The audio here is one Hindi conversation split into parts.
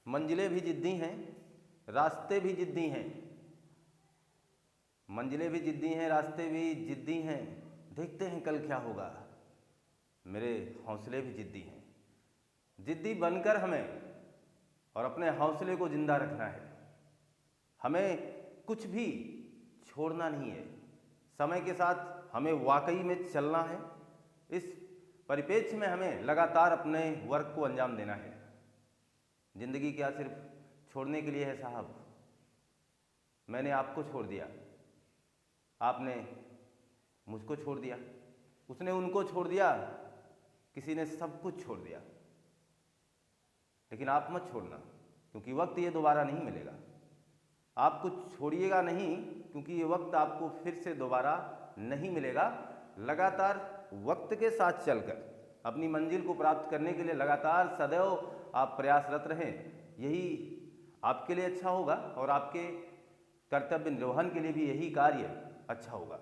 मंजिलें भी जिद्दी हैं, रास्ते भी जिद्दी हैं। मंजिलें भी जिद्दी हैं, रास्ते भी जिद्दी हैं, देखते हैं कल क्या होगा। मेरे हौसले भी जिद्दी हैं। जिद्दी बनकर हमें और अपने हौसले को जिंदा रखना है। हमें कुछ भी छोड़ना नहीं है। समय के साथ हमें वाकई में चलना है। इस परिप्रेक्ष्य में हमें लगातार अपने वर्क को अंजाम देना है। ज़िंदगी क्या सिर्फ छोड़ने के लिए है साहब? मैंने आपको छोड़ दिया, आपने मुझको छोड़ दिया, उसने उनको छोड़ दिया, किसी ने सब कुछ छोड़ दिया। लेकिन आप मत छोड़ना, क्योंकि वक्त ये दोबारा नहीं मिलेगा। आप कुछ छोड़िएगा नहीं, क्योंकि ये वक्त आपको फिर से दोबारा नहीं मिलेगा। लगातार वक्त के साथ चलकर अपनी मंजिल को प्राप्त करने के लिए लगातार सदैव आप प्रयासरत रहें। यही आपके लिए अच्छा होगा और आपके कर्तव्य निर्वहन के लिए भी यही कार्य अच्छा होगा।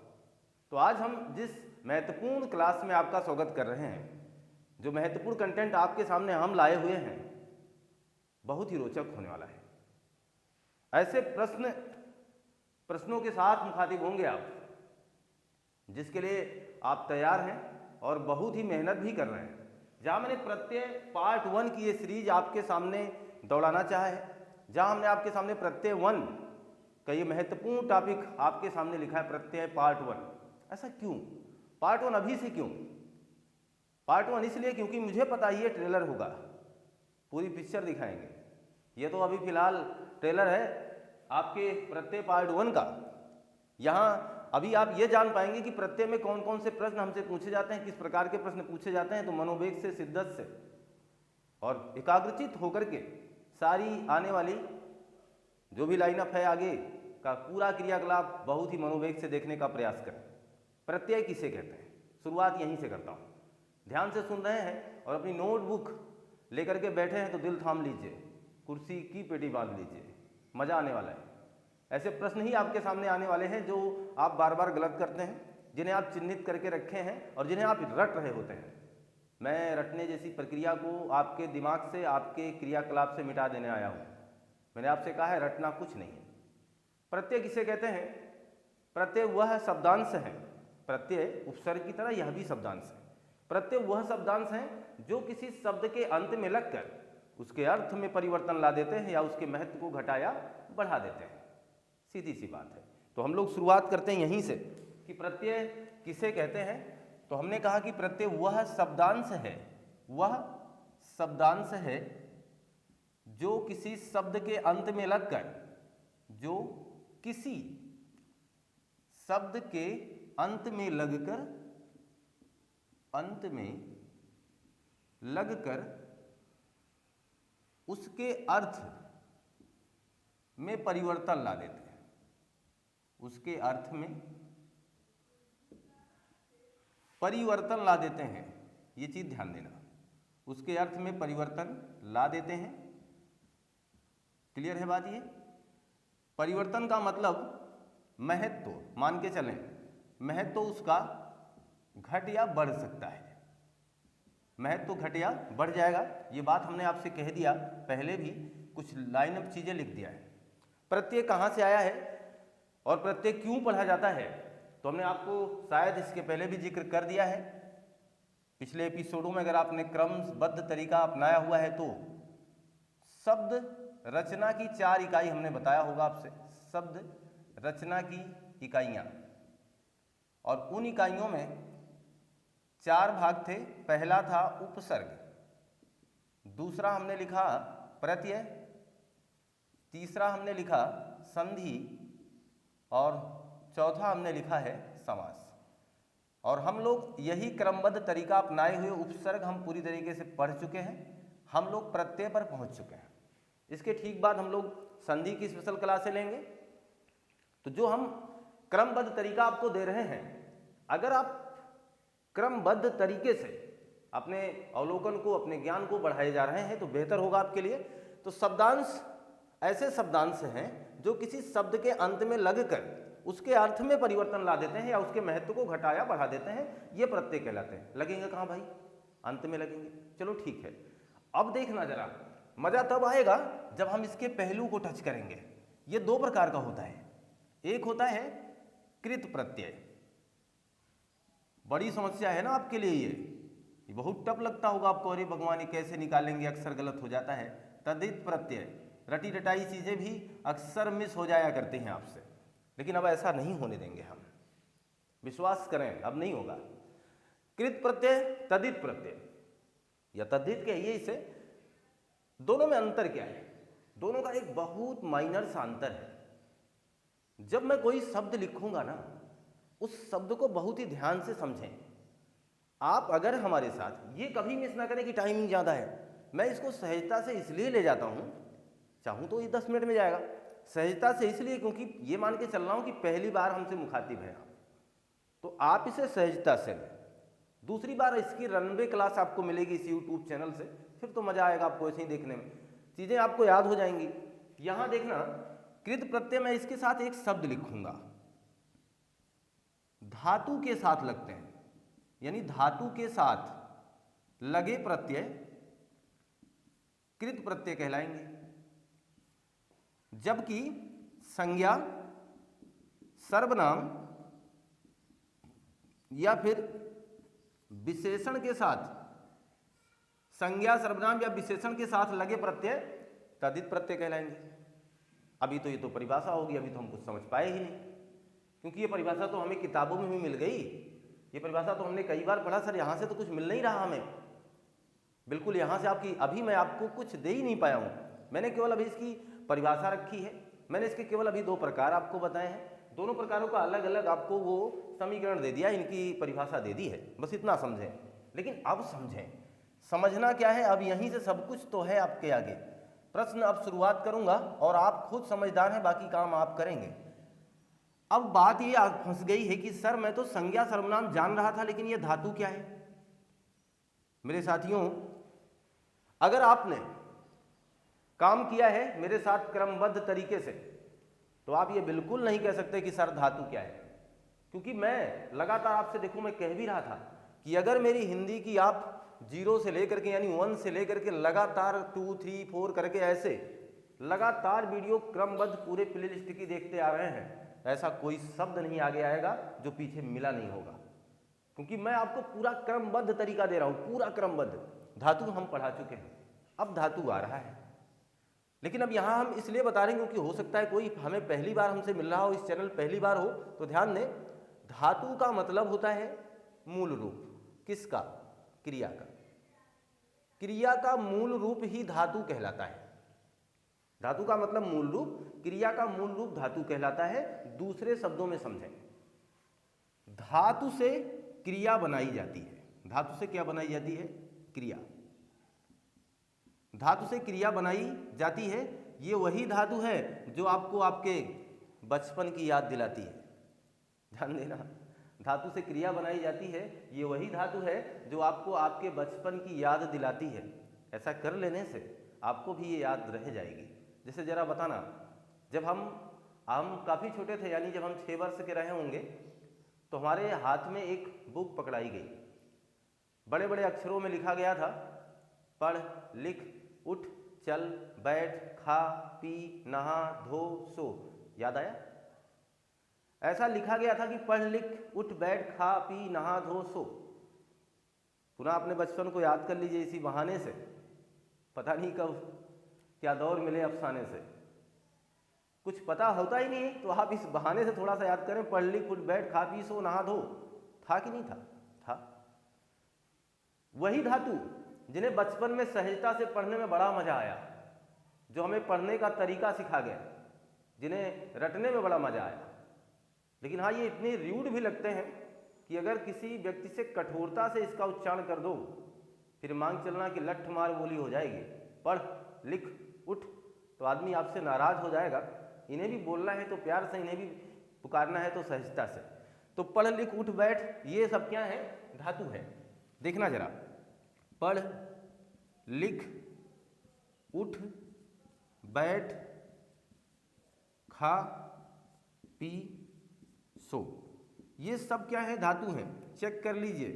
तो आज हम जिस महत्वपूर्ण क्लास में आपका स्वागत कर रहे हैं, जो महत्वपूर्ण कंटेंट आपके सामने हम लाए हुए हैं, बहुत ही रोचक होने वाला है। ऐसे प्रश्नों के साथ मुखातिब होंगे आप, जिसके लिए आप तैयार हैं और बहुत ही मेहनत भी कर रहे हैं। जहाँ मैंने प्रत्यय पार्ट 1 की ये सीरीज आपके सामने दौड़ाना चाहा है, जहाँ हमने आपके सामने प्रत्यय 1 का ये महत्वपूर्ण टॉपिक आपके सामने लिखा है, प्रत्यय पार्ट 1। ऐसा क्यों पार्ट 1? अभी से क्यों पार्ट 1? इसलिए क्योंकि मुझे पता ही ये ट्रेलर होगा, पूरी पिक्चर दिखाएंगे। ये तो अभी फिलहाल ट्रेलर है आपके प्रत्यय पार्ट 1 का। यहाँ अभी आप ये जान पाएंगे कि प्रत्यय में कौन कौन से प्रश्न हमसे पूछे जाते हैं, किस प्रकार के प्रश्न पूछे जाते हैं। तो मनोवेग से, शिद्दत से और एकाग्रचित होकर के सारी आने वाली जो भी लाइनअप है आगे का पूरा क्रियाकलाप बहुत ही मनोवेग से देखने का प्रयास करें। प्रत्यय किसे कहते हैं, शुरुआत यहीं से करता हूँ। ध्यान से सुन रहे हैं और अपनी नोटबुक लेकर के बैठे हैं तो दिल थाम लीजिए, कुर्सी की पेटी बांध लीजिए, मज़ा आने वाला है। ऐसे प्रश्न ही आपके सामने आने वाले हैं जो आप बार बार गलत करते हैं, जिन्हें आप चिन्हित करके रखे हैं और जिन्हें आप रट रहे होते हैं। मैं रटने जैसी प्रक्रिया को आपके दिमाग से, आपके क्रियाकलाप से मिटा देने आया हूँ। मैंने आपसे कहा है रटना कुछ नहीं है। प्रत्यय किसे कहते हैं? प्रत्यय वह शब्दांश है, प्रत्यय उपसर्ग की तरह यह भी शब्दांश है। प्रत्यय वह शब्दांश है जो किसी शब्द के अंत में लगकर उसके अर्थ में परिवर्तन ला देते हैं या उसके महत्व को घटा या बढ़ा देते हैं। सीधी सी बात है। तो हम लोग शुरुआत करते हैं यहीं से कि प्रत्यय किसे कहते हैं। तो हमने कहा कि प्रत्यय वह शब्दांश है, वह शब्दांश है जो किसी शब्द के अंत में लगकर, जो किसी शब्द के अंत में लगकर उसके अर्थ में परिवर्तन ला देते हैं। उसके अर्थ में परिवर्तन ला देते हैं, ये चीज ध्यान देना। उसके अर्थ में परिवर्तन ला देते हैं। क्लियर है बात? ये परिवर्तन का मतलब महत्व, मान के चलें महत्व उसका घट या बढ़ सकता है। महत्व घट या बढ़ जाएगा, ये बात हमने आपसे कह दिया पहले भी, कुछ लाइन अप चीजें लिख दिया है। प्रत्यय कहाँ से आया है और प्रत्यय क्यों पढ़ा जाता है, तो हमने आपको शायद इसके पहले भी जिक्र कर दिया है। पिछले एपिसोडों में अगर आपने क्रमबद्ध तरीका अपनाया हुआ है तो शब्द रचना की 4 इकाई हमने बताया होगा आपसे, शब्द रचना की इकाइयाँ, और उन इकाइयों में 4 भाग थे। पहला था उपसर्ग, दूसरा हमने लिखा प्रत्यय, तीसरा हमने लिखा संधि और चौथा हमने लिखा है समास। और हम लोग यही क्रमबद्ध तरीका अपनाए हुए उपसर्ग हम पूरी तरीके से पढ़ चुके हैं। हम लोग प्रत्यय पर पहुंच चुके हैं। इसके ठीक बाद हम लोग संधि की स्पेशल क्लासें लेंगे। तो जो हम क्रमबद्ध तरीका आपको दे रहे हैं, अगर आप क्रमबद्ध तरीके से अपने अवलोकन को, अपने ज्ञान को बढ़ाए जा रहे हैं तो बेहतर होगा आपके लिए। तो शब्दांश ऐसे शब्दांश हैं जो किसी शब्द के अंत में लगकर उसके अर्थ में परिवर्तन ला देते हैं या उसके महत्व को घटाया बढ़ा देते हैं, ये प्रत्यय कहलाते हैं। लगेंगे कहाँ भाई? अंत में लगेंगे। चलो ठीक है। अब देखना जरा मजा तब आएगा जब हम इसके पहलू को टच करेंगे। ये दो प्रकार का होता है, एक होता है कृत प्रत्यय, बड़ी समस्या है ना आपके लिए, ये बहुत टफ लगता होगा आपको, अरे भगवान ये कैसे निकालेंगे, अक्सर गलत हो जाता है। तद्धित प्रत्यय, रटी रटाई चीजें भी अक्सर मिस हो जाया करती हैं आपसे, लेकिन अब ऐसा नहीं होने देंगे हम, विश्वास करें अब नहीं होगा। कृत प्रत्यय, तद्धित प्रत्यय या तद्धित कहिए इसे, दोनों में अंतर क्या है? दोनों का एक बहुत माइनर सा अंतर है। जब मैं कोई शब्द लिखूंगा ना, उस शब्द को बहुत ही ध्यान से समझें। आप अगर हमारे साथ ये कभी मिस ना करें कि टाइमिंग ज़्यादा है, मैं इसको सहजता से इसलिए ले जाता हूँ, चाहूँ तो ये 10 मिनट में जाएगा, सहजता से इसलिए क्योंकि ये मान के चल रहा हूँ कि पहली बार हमसे मुखातिब हैं आप, तो आप इसे सहजता से लें। दूसरी बार इसकी रनवे क्लास आपको मिलेगी इस यूट्यूब चैनल से, फिर तो मजा आएगा आपको ऐसे ही देखने में, चीजें आपको याद हो जाएंगी। यहां देखना, कृत प्रत्यय मैं इसके साथ एक शब्द लिखूंगा, धातु के साथ लगते हैं, यानी धातु के साथ लगे प्रत्यय कृत प्रत्यय कहलाएंगे। जबकि संज्ञा, सर्वनाम या फिर विशेषण के साथ, संज्ञा, सर्वनाम या विशेषण के साथ लगे प्रत्यय तद्धित प्रत्यय कहलाएंगे। अभी तो ये तो परिभाषा होगी, अभी तो हम कुछ समझ पाए ही नहीं, क्योंकि ये परिभाषा तो हमें किताबों में भी मिल गई, ये परिभाषा तो हमने कई बार पढ़ा। सर यहाँ से तो कुछ मिल नहीं रहा हमें, बिल्कुल यहाँ से आपकी, अभी मैं आपको कुछ दे ही नहीं पाया हूँ। मैंने केवल अभी इसकी परिभाषा रखी है, मैंने इसके केवल अभी 2 प्रकार आपको बताए हैं, दोनों प्रकारों का अलग अलग आपको वो समीकरण दे दिया, इनकी परिभाषा दे दी है, बस इतना समझें। लेकिन अब समझें, समझना क्या है, अब यहीं से सब कुछ तो है आपके आगे। प्रश्न अब शुरुआत करूंगा और आप खुद समझदार हैं, बाकी काम आप करेंगे। अब बात ये फंस गई है कि सर मैं तो संज्ञा सर्वनाम जान रहा था, लेकिन ये धातु क्या है? मेरे साथियों, अगर आपने काम किया है मेरे साथ क्रमबद्ध तरीके से, तो आप ये बिल्कुल नहीं कह सकते कि सर धातु क्या है, क्योंकि मैं लगातार आपसे, देखो मैं कह भी रहा था कि अगर मेरी हिंदी की आप 0 से लेकर के यानी 1 से लेकर के लगातार 2, 3, 4 करके ऐसे लगातार वीडियो क्रमबद्ध पूरे प्लेलिस्ट की देखते आ रहे हैं, ऐसा कोई शब्द नहीं आगे आएगा जो पीछे मिला नहीं होगा, क्योंकि मैं आपको पूरा क्रमबद्ध तरीका दे रहा हूं, पूरा क्रमबद्ध। धातु हम पढ़ा चुके हैं, अब धातु आ रहा है, लेकिन अब यहां हम इसलिए बता रहे हैं क्योंकि हो सकता है कोई हमें पहली बार हमसे मिल रहा हो, इस चैनल पहली बार हो, तो ध्यान दें, धातु का मतलब होता है मूल रूप। किसका? क्रिया का। क्रिया का मूल रूप ही धातु कहलाता है। धातु का मतलब मूल रूप, क्रिया का मूल रूप धातु कहलाता है। दूसरे शब्दों में समझें, धातु से क्रिया बनाई जाती है। धातु से क्या बनाई जाती है? क्रिया। धातु से क्रिया बनाई जाती है, ये वही धातु है जो आपको आपके बचपन की याद दिलाती है। ध्यान देना, धातु से क्रिया बनाई जाती है, ये वही धातु है जो आपको आपके बचपन की याद दिलाती है। ऐसा कर लेने से आपको भी ये याद रह जाएगी। जैसे जरा बताना, जब हम काफ़ी छोटे थे, यानी जब हम 6 वर्ष के रहे होंगे, तो हमारे हाथ में एक बुक पकड़ाई गई, बड़े बड़े अक्षरों में लिखा गया था, पढ़ लिख उठ चल बैठ खा पी नहा धो सो। याद आया? ऐसा लिखा गया था कि पढ़ लिख उठ बैठ खा पी नहा धो सो। पुनः अपने बचपन को याद कर लीजिए इसी बहाने से, पता नहीं कब क्या दौर मिले अफसाने से, कुछ पता होता ही नहीं, तो आप इस बहाने से थोड़ा सा याद करें, पढ़ लिख उठ बैठ खा पी सो नहा धो। था कि नहीं था? था। वही धातु जिन्हें बचपन में सहजता से पढ़ने में बड़ा मजा आया, जो हमें पढ़ने का तरीका सिखा गया, जिन्हें रटने में बड़ा मजा आया। लेकिन हाँ, ये इतने र्यूड भी लगते हैं कि अगर किसी व्यक्ति से कठोरता से इसका उच्चारण कर दो, फिर मांग चलना कि लठ मार बोली हो जाएगी, पढ़ लिख उठ, तो आदमी आपसे नाराज हो जाएगा। इन्हें भी बोलना है तो प्यार से, इन्हें भी पुकारना है तो सहजता से। तो पढ़ लिख उठ बैठ, ये सब क्या है? धातु है। देखना जरा, पढ़ लिख उठ बैठ खा पी सो, ये सब क्या है? धातु है। चेक कर लीजिए,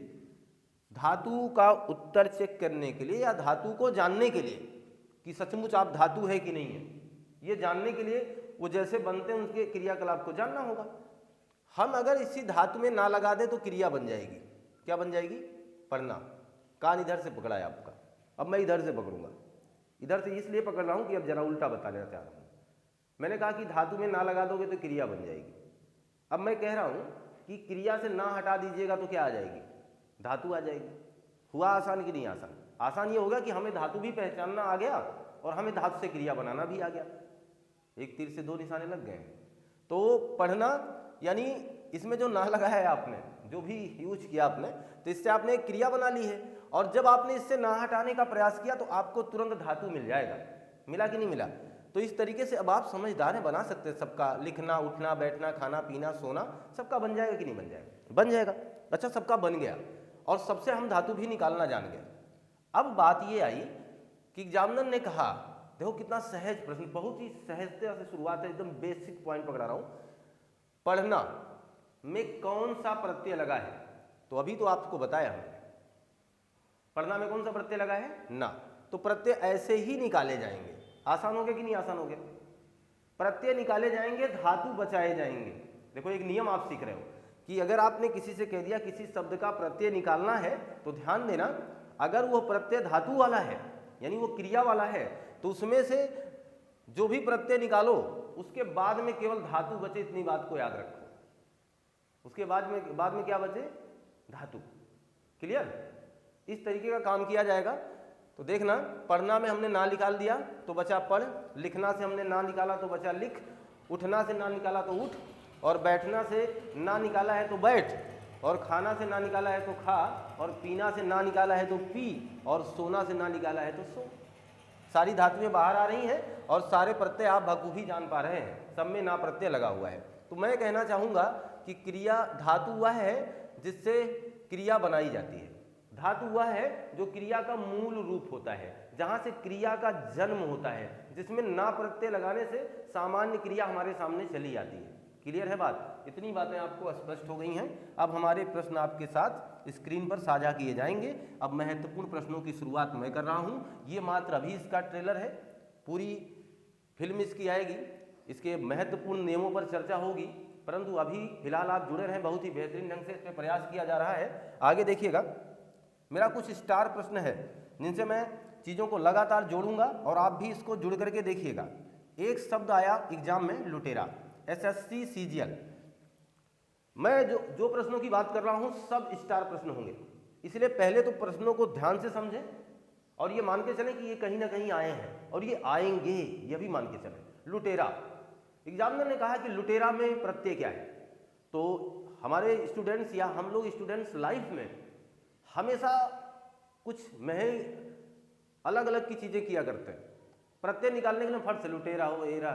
धातु का उत्तर चेक करने के लिए या धातु को जानने के लिए कि सचमुच आप धातु है कि नहीं है। ये जानने के लिए वो जैसे बनते हैं उनके क्रियाकलाप को जानना होगा। हम अगर इसी धातु में ना लगा दें तो क्रिया बन जाएगी। क्या बन जाएगी? पढ़ना। कान इधर से पकड़ा है आपका, अब मैं इधर से पकड़ूंगा। इधर से इसलिए पकड़ रहा हूं कि अब जरा उल्टा बताना चाह रहा हूं। मैंने कहा कि धातु में ना लगा दोगे तो क्रिया बन जाएगी। अब मैं कह रहा हूं कि क्रिया से ना हटा दीजिएगा तो क्या आ जाएगी? धातु आ जाएगी। हुआ आसान कि नहीं आसान? आसान ये होगा कि हमें धातु भी पहचानना आ गया और हमें धातु से क्रिया बनाना भी आ गया। एक तीर से दो निशाने लग गए। तो पढ़ना यानी इसमें जो ना लगाया है आपने, जो भी यूज किया आपने, तो इससे आपने एक क्रिया बना ली है। और जब आपने इससे ना हटाने का प्रयास किया तो आपको तुरंत धातु मिल जाएगा। मिला कि नहीं मिला? तो इस तरीके से अब आप समझदार हैं, बना सकते हैं। सबका लिखना, उठना, बैठना, खाना, पीना, सोना, सबका बन जाएगा कि नहीं बन जाएगा? बन जाएगा। अच्छा, सबका बन गया और सबसे हम धातु भी निकालना जान गए। अब बात ये आई कि एग्जामिनर ने कहा, देखो कितना सहज प्रश्न, बहुत ही सहजता से शुरुआत है, एकदम बेसिक पॉइंट पकड़ा रहा हूं। पढ़ना में कौन सा प्रत्यय लगा है? तो अभी तो आपको बताया हमने, पढ़ना में कौन सा प्रत्यय लगा है? ना। तो प्रत्यय ऐसे ही निकाले जाएंगे। आसान हो गया कि नहीं आसान हो गया? प्रत्यय निकाले जाएंगे, धातु बचाए जाएंगे। देखो एक नियम आप सीख रहे हो कि अगर आपने किसी से कह दिया किसी शब्द का प्रत्यय निकालना है तो ध्यान देना, अगर वो प्रत्यय धातु वाला है यानी वो क्रिया वाला है तो उसमें से जो भी प्रत्यय निकालो उसके बाद में केवल धातु बचे, इतनी बात को याद रखो। उसके बाद में क्या बचे? धातु। क्लियर? इस तरीके का काम किया जाएगा। तो देखना, पढ़ना में हमने ना निकाल दिया तो बचा पढ़, लिखना से हमने ना निकाला तो बचा लिख, उठना से ना निकाला तो उठ, और बैठना से ना निकाला है तो बैठ, और खाना से ना निकाला है तो खा, और पीना से ना निकाला है तो पी, और सोना से ना निकाला है तो सो। सारी धातुएं बाहर आ रही हैं और सारे प्रत्यय आप बखूबी जान पा रहे हैं, सब में ना प्रत्यय लगा हुआ है। तो मैं कहना चाहूँगा कि क्रिया धातु वह है जिससे क्रिया बनाई जाती है। धातु वह है जो क्रिया का मूल रूप होता है, जहाँ से क्रिया का जन्म होता है, जिसमें ना प्रत्यय लगाने से सामान्य क्रिया हमारे सामने चली आती है। क्लियर है बात? इतनी बातें आपको स्पष्ट हो गई हैं। अब हमारे प्रश्न आपके साथ स्क्रीन पर साझा किए जाएंगे। अब महत्वपूर्ण प्रश्नों की शुरुआत मैं कर रहा हूँ। ये मात्र अभी इसका ट्रेलर है, पूरी फिल्म इसकी आएगी, इसके महत्वपूर्ण नियमों पर चर्चा होगी, परंतु अभी फिलहाल आप जुड़े रहें, बहुत ही बेहतरीन ढंग से इसमें प्रयास किया जा रहा है। आगे देखिएगा, मेरा कुछ स्टार प्रश्न है जिनसे मैं चीज़ों को लगातार जोड़ूंगा और आप भी इसको जुड़ करके देखिएगा। एक शब्द आया एग्जाम में, लुटेरा, SSC CGL। मैं जो प्रश्नों की बात कर रहा हूं सब स्टार प्रश्न होंगे, इसलिए पहले तो प्रश्नों को ध्यान से समझें और ये मान के चलें कि ये कहीं ना कहीं आए हैं और ये आएंगे, ये भी मान के चलें। लुटेरा, एग्जामिनर ने कहा कि लुटेरा में प्रत्यय क्या है। तो हमारे स्टूडेंट्स या हम लोग स्टूडेंट्स लाइफ में हमेशा कुछ अलग अलग की चीज़ें किया करते हैं। प्रत्यय निकालने के लिए फट से लुटेरा हो एरा,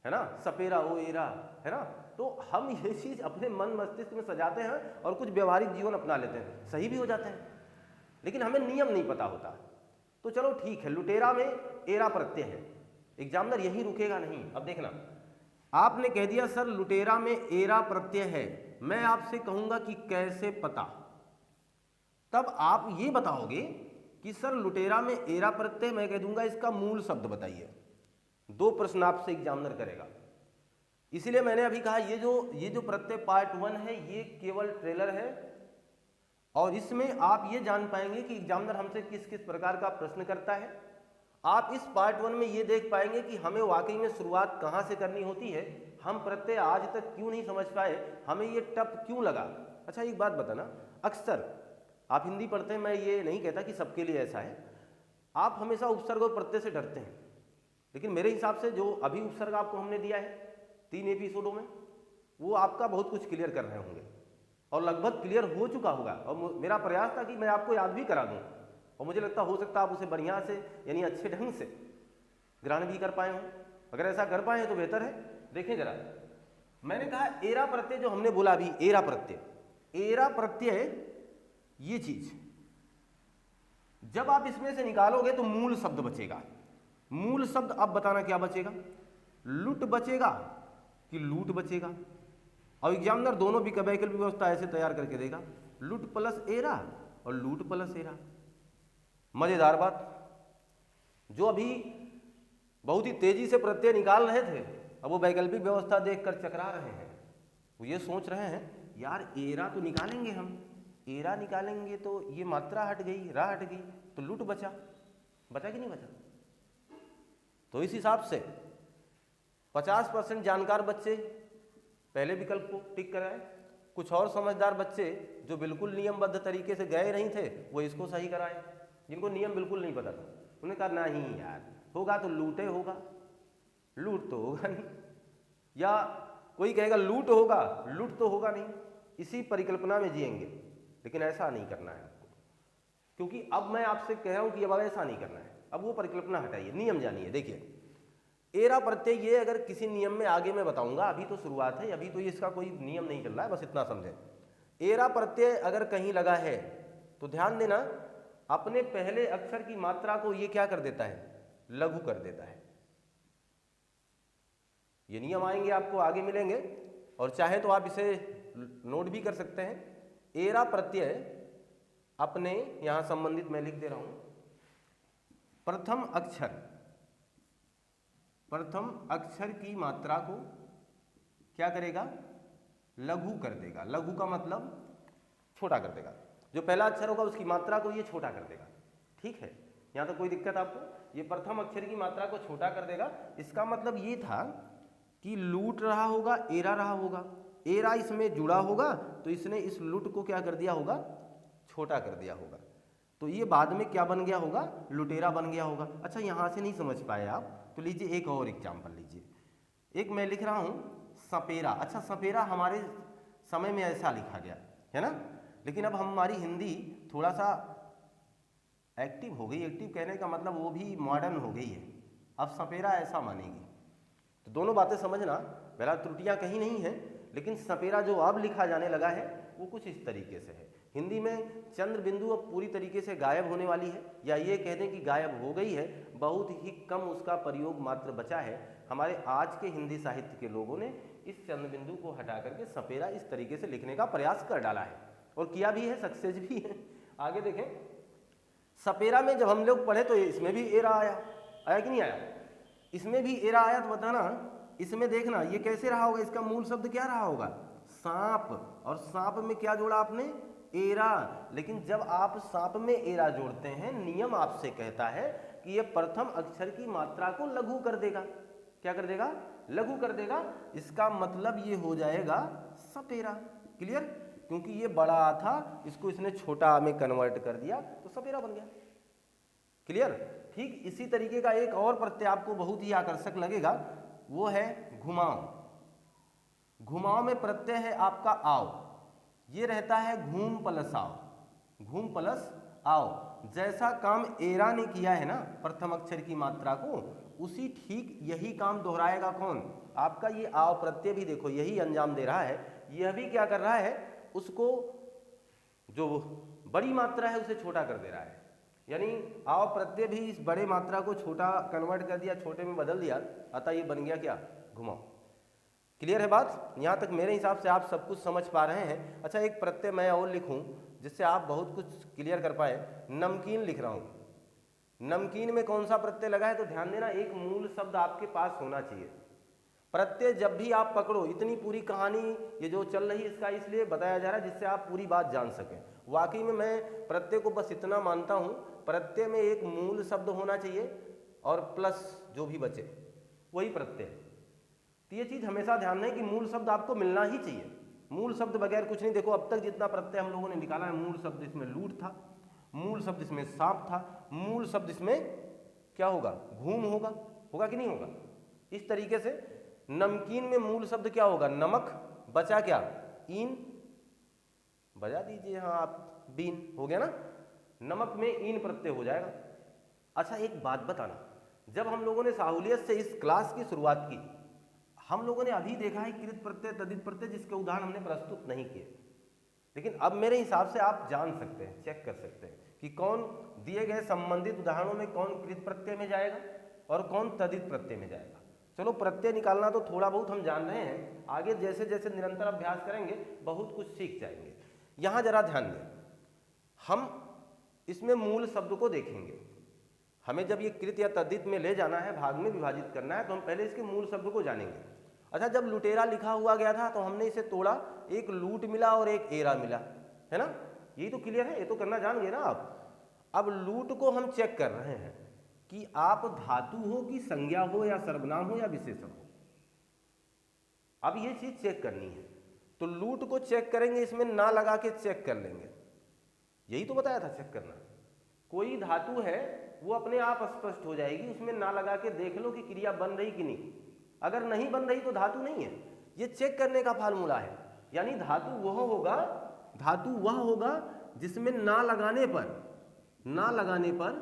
है ना, सपेरा हो एरा, है ना। तो हम ये चीज़ अपने मन मस्तिष्क में सजाते हैं और कुछ व्यवहारिक जीवन अपना लेते हैं, सही भी हो जाते हैं, लेकिन हमें नियम नहीं पता होता। तो चलो ठीक है, लुटेरा में एरा प्रत्यय है, एग्जामिनर यही रुकेगा नहीं। अब देखना, आपने कह दिया सर लुटेरा में एरा प्रत्यय है, मैं आपसे कहूंगा कि कैसे पता, तब आप ये बताओगे कि सर लुटेरा में एरा प्रत्यय, मैं कह दूंगा इसका मूल शब्द बताइए। दो प्रश्न आपसे एग्जामिनर करेगा, इसीलिए मैंने अभी कहा ये जो प्रत्यय पार्ट 1 है ये केवल ट्रेलर है और इसमें आप ये जान पाएंगे कि एग्जामिनर हमसे किस किस प्रकार का प्रश्न करता है। आप इस पार्ट 1 में ये देख पाएंगे कि हमें वाकई में शुरुआत कहाँ से करनी होती है, हम प्रत्यय आज तक क्यों नहीं समझ पाए, हमें ये टफ क्यों लगा। अच्छा एक बात बताना, अक्सर आप हिंदी पढ़ते हैं, मैं ये नहीं कहता कि सबके लिए ऐसा है, आप हमेशा उपसर्ग और प्रत्यय से डरते हैं, लेकिन मेरे हिसाब से जो अभी उपसर्ग आपको हमने दिया है 3 एपिसोडों में, वो आपका बहुत कुछ क्लियर कर रहे होंगे और लगभग क्लियर हो चुका होगा। और मेरा प्रयास था कि मैं आपको याद भी करा दूं और मुझे लगता हो सकता आप उसे बढ़िया से यानी अच्छे ढंग से ग्रहण भी कर पाए हों। अगर ऐसा कर पाए तो बेहतर है। देखें जरा, मैंने कहा एरा प्रत्यय, जो हमने बोला अभी एरा प्रत्यय ये चीज जब आप इसमें से निकालोगे तो मूल शब्द बचेगा। मूल शब्द अब बताना क्या बचेगा, लुट बचेगा कि लूट बचेगा। और एग्जामिनर दोनों भी वैकल्पिक व्यवस्था ऐसे तैयार करके देगा, लुट प्लस एरा और लूट प्लस एरा। मजेदार बात, जो अभी बहुत ही तेजी से प्रत्यय निकाल रहे थे, अब वो वैकल्पिक व्यवस्था देखकर चकरा रहे हैं। वो ये सोच रहे हैं यार एरा तो निकालेंगे हम, एरा निकालेंगे तो ये मात्रा हट गई, रा हट गई, तो लूट बचा, बचा कि नहीं बचा। तो इस हिसाब से 50% जानकार बच्चे पहले विकल्प को टिक कराए, कुछ और समझदार बच्चे जो बिल्कुल नियमबद्ध तरीके से गए नहीं थे वो इसको सही कराए। जिनको नियम बिल्कुल नहीं पता था उन्हें कहा नहीं यार, होगा तो लूटे होगा, लूट तो होगा नहीं, या कोई कहेगा लूट होगा, लूट तो होगा नहीं, इसी परिकल्पना में जिएंगे। लेकिन ऐसा नहीं करना है आपको, क्योंकि अब मैं आपसे कह रहा हूं कि अब ऐसा नहीं करना है। अब वो परिकल्पना हटाइए, नियम जानिए। देखिए एरा प्रत्यय ये अगर किसी नियम में आगे मैं बताऊंगा, अभी तो शुरुआत है, अभी तो इसका कोई नियम नहीं चल रहा है, बस इतना समझें। एरा प्रत्यय अगर कहीं लगा है तो ध्यान देना, अपने पहले अक्षर की मात्रा को ये क्या कर देता है, लघु कर देता है। ये नियम आएंगे आपको आगे मिलेंगे, और चाहे तो आप इसे नोट भी कर सकते हैं। एरा प्रत्यय अपने यहां संबंधित मैं लिख दे रहा हूं, प्रथम अक्षर की मात्रा को क्या करेगा, लघु कर देगा। लघु का मतलब छोटा कर देगा। जो पहला अक्षर होगा उसकी मात्रा को ये छोटा कर देगा। ठीक है, यहां तो कोई दिक्कत आपको, ये प्रथम अक्षर की मात्रा को छोटा कर देगा। इसका मतलब ये था कि लूट रहा होगा, एरा रहा होगा, एरा इसमें जुड़ा होगा तो इसने इस लूट को क्या कर दिया होगा, छोटा कर दिया होगा। तो ये बाद में क्या बन गया होगा, लुटेरा बन गया होगा। अच्छा यहां से नहीं समझ पाए आप तो लीजिए एक और एग्जाम्पल लीजिए। एक मैं लिख रहा हूं सपेरा। अच्छा सपेरा हमारे समय में ऐसा लिखा गया है ना, लेकिन अब हमारी हिंदी थोड़ा सा एक्टिव हो गई। एक्टिव कहने का मतलब वो भी मॉडर्न हो गई है, अब सपेरा ऐसा मानेगी। तो दोनों बातें समझना, पहला त्रुटियां कहीं नहीं है, लेकिन सपेरा जो अब लिखा जाने लगा है वो कुछ इस तरीके से है। हिंदी में चंद्र बिंदु अब पूरी तरीके से गायब होने वाली है, या ये कह दें कि गायब हो गई है, बहुत ही कम उसका प्रयोग मात्र बचा है। हमारे आज के हिंदी साहित्य के लोगों ने इस चंद्र बिंदु को हटा करके सपेरा इस तरीके से लिखने का प्रयास कर डाला है, और किया भी है, सक्सेस भी है। आगे देखें, सपेरा में जब हम लोग पढ़े तो इसमें भी एरा आया, आया कि नहीं आया, इसमें भी एरा आया। तो बताना इसमें देखना ये कैसे रहा होगा, इसका मूल शब्द क्या रहा होगा, सांप, और सांप में क्या जोड़ा आपने, एरा। लेकिन जब आप सांप में एरा जोड़ते हैं, नियम आपसे कहता है कि ये प्रथम अक्षर की मात्रा को लघु कर देगा। क्या कर देगा, लघु कर देगा। इसका मतलब ये हो जाएगा सपेरा। क्लियर, क्योंकि ये बड़ा था, इसको इसने छोटा में कन्वर्ट कर दिया तो सपेरा बन गया। क्लियर। ठीक इसी तरीके का एक और प्रत्यय आपको बहुत ही आकर्षक लगेगा, वो है घुमाव। घुमाव में प्रत्यय है आपका आओ, ये रहता है घूम प्लस आओ, घूम प्लस आओ। जैसा काम एरा ने किया है ना प्रथम अक्षर की मात्रा को, उसी ठीक यही काम दोहराएगा कौन, आपका ये आओ प्रत्यय भी। देखो यही अंजाम दे रहा है, यह भी क्या कर रहा है, उसको जो बड़ी मात्रा है उसे छोटा कर दे रहा है। यानी आओ प्रत्यय भी इस बड़े मात्रा को छोटा कन्वर्ट कर दिया, छोटे में बदल दिया, अतः ये बन गया क्या, घुमाओ। क्लियर है बात, यहाँ तक मेरे हिसाब से आप सब कुछ समझ पा रहे हैं। अच्छा एक प्रत्यय मैं और लिखूं जिससे आप बहुत कुछ क्लियर कर पाए। नमकीन लिख रहा हूँ, नमकीन में कौन सा प्रत्यय लगा है, तो ध्यान देना एक मूल शब्द आपके पास होना चाहिए। प्रत्यय जब भी आप पकड़ो, इतनी पूरी कहानी ये जो चल रही है इसका इसलिए बताया जा रहा है जिससे आप पूरी बात जान सकें। वाकई में मैं प्रत्यय को बस इतना मानता हूँ, प्रत्यय में एक मूल शब्द होना चाहिए और प्लस जो भी बचे वही प्रत्यय। तो ये चीज़ हमेशा ध्यान रहे कि मूल शब्द आपको मिलना ही चाहिए, मूल शब्द बगैर कुछ नहीं। देखो अब तक जितना प्रत्यय हम लोगों ने निकाला है, मूल शब्द इसमें लूट था, मूल शब्द इसमें सांप था, मूल शब्द इसमें क्या होगा, घूम होगा, होगा कि नहीं होगा। इस तरीके से नमकीन में मूल शब्द क्या होगा, नमक, बचा क्या, ईन, बजा दीजिए हाँ आप, बीन हो गया ना, नमक में ईन प्रत्यय हो जाएगा। अच्छा एक बात बताना, जब हम लोगों ने साहुलियत से इस क्लास की शुरुआत की, हम लोगों ने अभी देखा है कृत प्रत्यय, तद्धित प्रत्यय, जिसके उदाहरण हमने प्रस्तुत नहीं किए। लेकिन अब मेरे हिसाब से आप जान सकते हैं, चेक कर सकते हैं कि कौन दिए गए संबंधित उदाहरणों में कौन कृत प्रत्यय में जाएगा और कौन तद्धित प्रत्यय में जाएगा। चलो प्रत्यय निकालना तो थोड़ा बहुत हम जान रहे हैं, आगे जैसे जैसे निरंतर अभ्यास करेंगे बहुत कुछ सीख जाएंगे। यहाँ जरा ध्यान दें, हम इसमें मूल शब्द को देखेंगे। हमें जब ये कृत या तद्धित में ले जाना है, भाग में विभाजित करना है, तो हम पहले इसके मूल शब्द को जानेंगे। अच्छा, जब लुटेरा लिखा हुआ गया था तो हमने इसे तोड़ा, एक लूट मिला और एक एरा मिला, है ना। यही तो क्लियर है, ये तो करना जान गए ना आप। अब लूट को हम चेक कर रहे हैं कि आप धातु हो कि संज्ञा हो या सर्वनाम हो या विशेषण हो। अब ये चीज चेक करनी है, तो लूट को चेक करेंगे, इसमें ना लगा के चेक कर लेंगे। यही तो बताया था चेक करना। कोई धातु है वो अपने आप स्पष्ट हो जाएगी, उसमें ना लगा के देख लो कि क्रिया बन रही कि नहीं। अगर नहीं बन रही तो धातु नहीं है। ये चेक करने का फार्मूला है। यानी धातु वह होगा जिसमें ना लगाने पर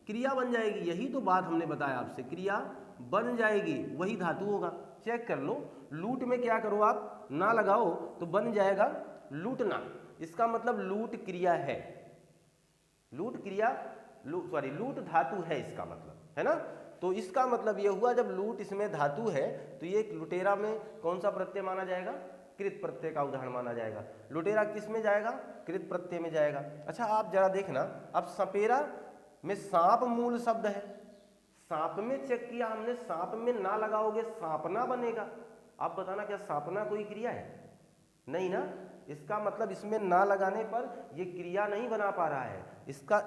क्रिया बन जाएगी। यही तो बात हमने बताया आपसे, क्रिया बन जाएगी वही धातु होगा। चेक कर लो, लूट में क्या करो आप, ना लगाओ तो बन जाएगा लूटना। इसका मतलब लूट क्रिया है, लूट धातु है, इसका मतलब है ना। तो इसका मतलब यह हुआ जब लूट इसमें धातु है तो ये लुटेरा में कौन सा प्रत्यय माना जाएगा, कृत प्रत्यय का उदाहरण माना जाएगा। लुटेरा किस में जाएगा, कृत प्रत्यय में जाएगा। अच्छा, आप जरा देखना, अब सपेरा में सांप मूल शब्द है, सांप में चेक किया हमने, सांप में ना लगाओगे सांपना बनेगा। आप बताना क्या सांपना कोई क्रिया है? नहीं ना। इसका मतलब इसमें ना लगाने पर यह क्रिया नहीं बना पा रहा है।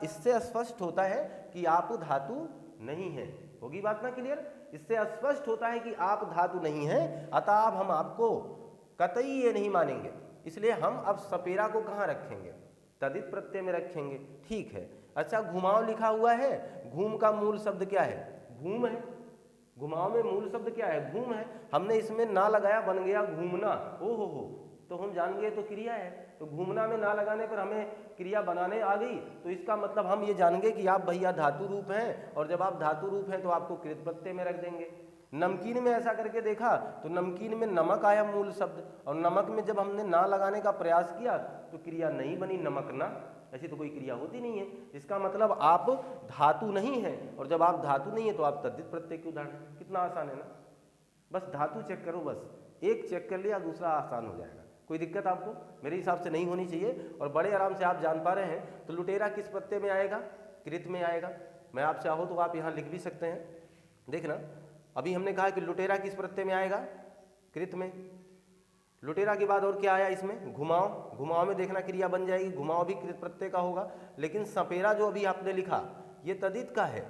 इससे स्पष्ट होता है कि आप धातु नहीं है। होगी बात ना क्लियर? इससे स्पष्ट होता है कि आप धातु नहीं है, अतः अब हम आपको कतई ये नहीं मानेंगे। इसलिए हम अब सपेरा को कहाँ रखेंगे, तदित प्रत्यय में रखेंगे। ठीक है। अच्छा, घुमाव लिखा हुआ है, घूम का मूल शब्द क्या है, घूम है। घुमाव में मूल शब्द क्या है, घूम है। हमने इसमें ना लगाया, बन गया घूमना। ओ हो, तो हम जान गए तो क्रिया है। तो घूमना में ना लगाने पर हमें क्रिया बनाने आ गई, तो इसका मतलब हम ये जान गए कि आप भैया धातु रूप हैं, और जब आप धातु रूप हैं तो आपको कृत प्रत्यय में रख देंगे। नमकीन में ऐसा करके देखा तो नमकीन में नमक आया मूल शब्द, और नमक में जब हमने ना लगाने का प्रयास किया तो क्रिया नहीं बनी, नमक ना। ऐसी तो कोई क्रिया होती नहीं है। इसका मतलब आप धातु नहीं है, और जब आप धातु नहीं है तो आप तद्धित प्रत्यय के उदाहरण। कितना आसान है ना। बस धातु चेक करो, बस एक चेक कर लिया, दूसरा आसान हो जाएगा। कोई दिक्कत आपको मेरे हिसाब से नहीं होनी चाहिए, और बड़े आराम से आप जान पा रहे हैं। तो लुटेरा किस प्रत्यय में आएगा, कृत में आएगा। मैं आप चाहो तो आप यहाँ लिख भी सकते हैं। देखना, अभी हमने कहा कि लुटेरा किस प्रत्यय में आएगा, कृत में। लुटेरा के बाद और क्या आया इसमें, घुमाव। घुमाव में देखना क्रिया बन जाएगी, घुमाव भी कृत प्रत्यय का होगा। लेकिन सपेरा जो अभी आपने लिखा ये तद्धित का है,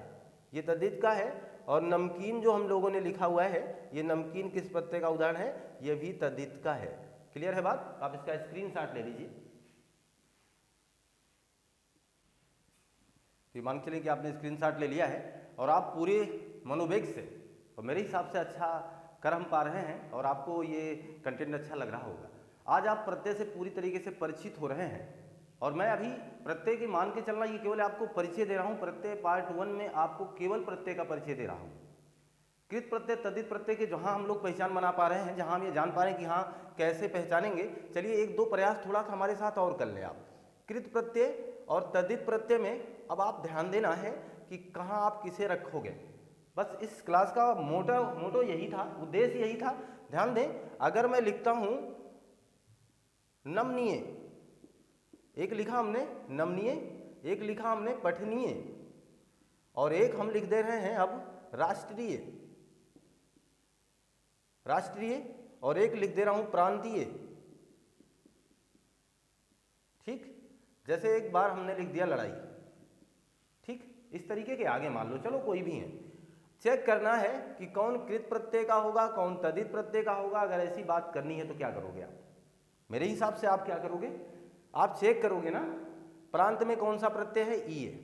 ये तद्धित का है। और नमकीन जो हम लोगों ने लिखा हुआ है, ये नमकीन किस प्रत्यय का उदाहरण है, ये भी तद्धित का है। क्लियर है बात? आप इसका स्क्रीनशॉट ले लीजिए। तो मान के चलिए कि आपने स्क्रीनशॉट ले लिया है और आप पूरे मनोवेग से, और मेरे हिसाब से अच्छा कर हम पा रहे हैं, और आपको ये कंटेंट अच्छा लग रहा होगा। आज आप प्रत्यय से पूरी तरीके से परिचित हो रहे हैं, और मैं अभी प्रत्यय के मान के चलना, ये केवल आपको परिचय दे रहा हूँ। प्रत्यय पार्ट 1 में आपको केवल प्रत्यय का परिचय दे रहा हूँ। कृत प्रत्यय तद्धित प्रत्यय के जहाँ हम लोग पहचान बना पा रहे हैं, जहाँ हम ये जान पा रहे हैं कि हाँ कैसे पहचानेंगे। चलिए एक दो प्रयास थोड़ा सा हमारे साथ और कर लें आप। कृत प्रत्यय और तद्धित प्रत्यय में अब आप ध्यान देना है कि कहाँ आप किसे रखोगे। बस इस क्लास का मोटो यही था, उद्देश्य यही था। ध्यान दें, अगर मैं लिखता हूँ नमनीय, एक लिखा हमने नमनीय, एक लिखा हमने पठनीय, और एक हम लिख दे रहे हैं अब राष्ट्रीय, और एक लिख दे रहा हूं प्रांतीय। ठीक, जैसे एक बार हमने लिख दिया लड़ाई। ठीक, इस तरीके के आगे मान लो, चलो कोई भी है। चेक करना है कि कौन कृत प्रत्यय का होगा, कौन तद्धित प्रत्यय का होगा। अगर ऐसी बात करनी है तो क्या करोगे आप, मेरे हिसाब से आप क्या करोगे, आप चेक करोगे ना, प्रांत में कौन सा प्रत्यय है, ई है।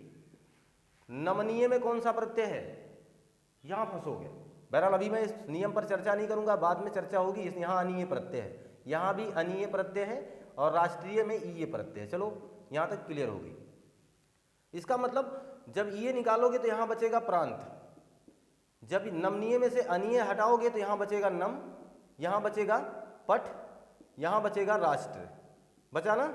नमनीय में कौन सा प्रत्यय है, यहां फंसोगे। बहरहाल अभी मैं इस नियम पर चर्चा नहीं करूंगा, बाद में चर्चा होगी। इस यहाँ अनीय प्रत्यय है, यहाँ भी अनीय प्रत्यय है, और राष्ट्रीय में ईय प्रत्यय है। चलो यहाँ तक क्लियर होगी। इसका मतलब जब ईय निकालोगे तो यहाँ बचेगा प्रांत, जब नमनीय में से अनीय हटाओगे तो यहाँ बचेगा नम, यहाँ बचेगा पठ, यहाँ बचेगा राष्ट्र। बचा ना?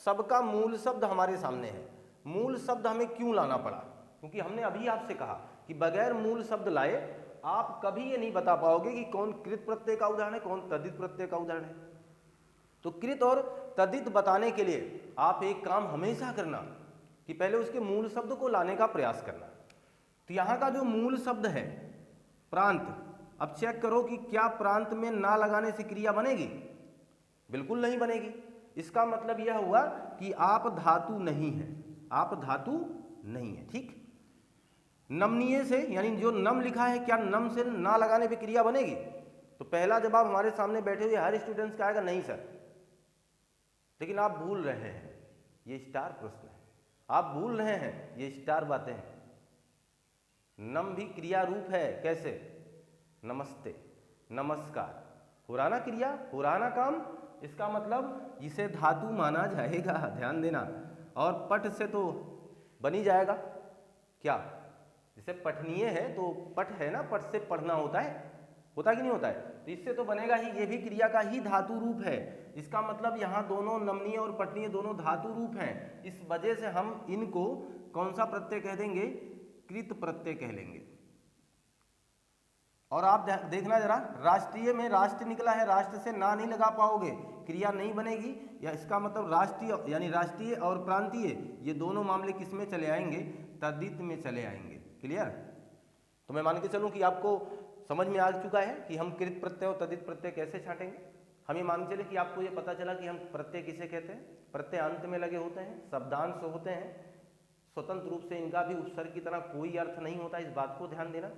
सबका मूल शब्द हमारे सामने है। मूल शब्द हमें क्यों लाना पड़ा, क्योंकि हमने अभी आपसे कहा कि बगैर मूल शब्द लाए आप कभी ये नहीं बता पाओगे कि कौन कृत प्रत्यय का उदाहरण है, कौन तद्धित प्रत्यय का उदाहरण है। तो कृत और तद्धित बताने के लिए आप एक काम हमेशा करना कि पहले उसके मूल शब्द को लाने का प्रयास करना। तो यहाँ का जो मूल शब्द है प्रांत, अब चेक करो कि क्या प्रांत में ना लगाने से क्रिया बनेगी? बिल्कुल नहीं बनेगी। इसका मतलब यह हुआ कि आप धातु नहीं है, आप धातु नहीं है। ठीक, नमनीय से यानी जो नम लिखा है, क्या नम से ना लगाने पे क्रिया बनेगी? तो पहला जवाब हमारे सामने बैठे हुए हर स्टूडेंट्स का आएगा नहीं सर। लेकिन आप भूल रहे हैं, ये स्टार प्रश्न है, आप भूल रहे हैं, ये स्टार बातें हैं। नम भी क्रिया रूप है। कैसे? नमस्ते, नमस्कार, पुराना क्रिया, पुराना काम, इसका मतलब इसे धातु माना जाएगा, ध्यान देना। और पठ से तो बन ही जाएगा। क्या? जैसे पठनीय है तो पठ है ना, पठ से पढ़ना होता है, होता कि नहीं होता है? तो इससे तो बनेगा ही, ये भी क्रिया का ही धातु रूप है। इसका मतलब यहाँ दोनों नमनीय और पठनीय दोनों धातु रूप हैं। इस वजह से हम इनको कौन सा प्रत्यय कह देंगे? कृत प्रत्यय कह लेंगे। और आप देखना जरा, राष्ट्रीय में राष्ट्र निकला है, राष्ट्र से ना नहीं लगा पाओगे, क्रिया नहीं बनेगी। या इसका मतलब राष्ट्रीय यानी राष्ट्रीय और प्रांतीय ये दोनों मामले किस में चले आएंगे? तद्धित में चले आएंगे। क्लियर? तो मैं मान के चलूं कि आपको समझ में आ चुका है कि हम कृत प्रत्यय और तद्धित प्रत्यय कैसे छांटेंगे। हम ये मान के चले कि आपको ये पता चला कि हम प्रत्यय किसे कहते हैं। प्रत्यय अंत में लगे होते हैं, शब्दांश होते हैं, स्वतंत्र रूप से इनका भी उपसर्ग की तरह कोई अर्थ नहीं होता, इस बात को ध्यान देना।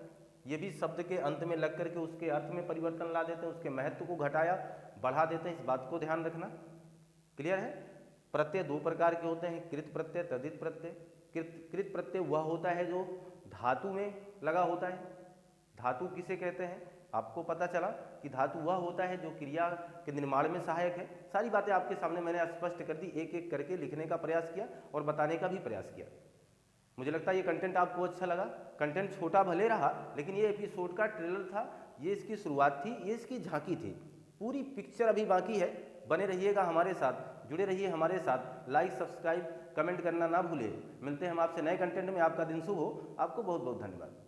ये भी शब्द के अंत में लग करके उसके अर्थ में परिवर्तन ला देते हैं, उसके महत्व को घटाया बढ़ा देते हैं, इस बात को ध्यान रखना। क्लियर है? प्रत्यय दो प्रकार के होते हैं, कृत प्रत्यय, तद्धित प्रत्यय। कृत प्रत्यय वह होता है जो धातु में लगा होता है। धातु किसे कहते हैं? आपको पता चला कि धातु वह होता है जो क्रिया के निर्माण में सहायक है। सारी बातें आपके सामने मैंने स्पष्ट कर दी, एक एक करके लिखने का प्रयास किया और बताने का भी प्रयास किया। मुझे लगता है ये कंटेंट आपको अच्छा लगा। कंटेंट छोटा भले रहा, लेकिन ये एपिसोड का ट्रेलर था, ये इसकी शुरुआत थी, ये इसकी झांकी थी। पूरी पिक्चर अभी बाकी है। बने रहिएगा हमारे साथ, जुड़े रहिए हमारे साथ। लाइक, सब्सक्राइब, कमेंट करना ना भूलिए। मिलते हैं हम आपसे नए कंटेंट में। आपका दिन शुभ हो। आपको बहुत बहुत धन्यवाद।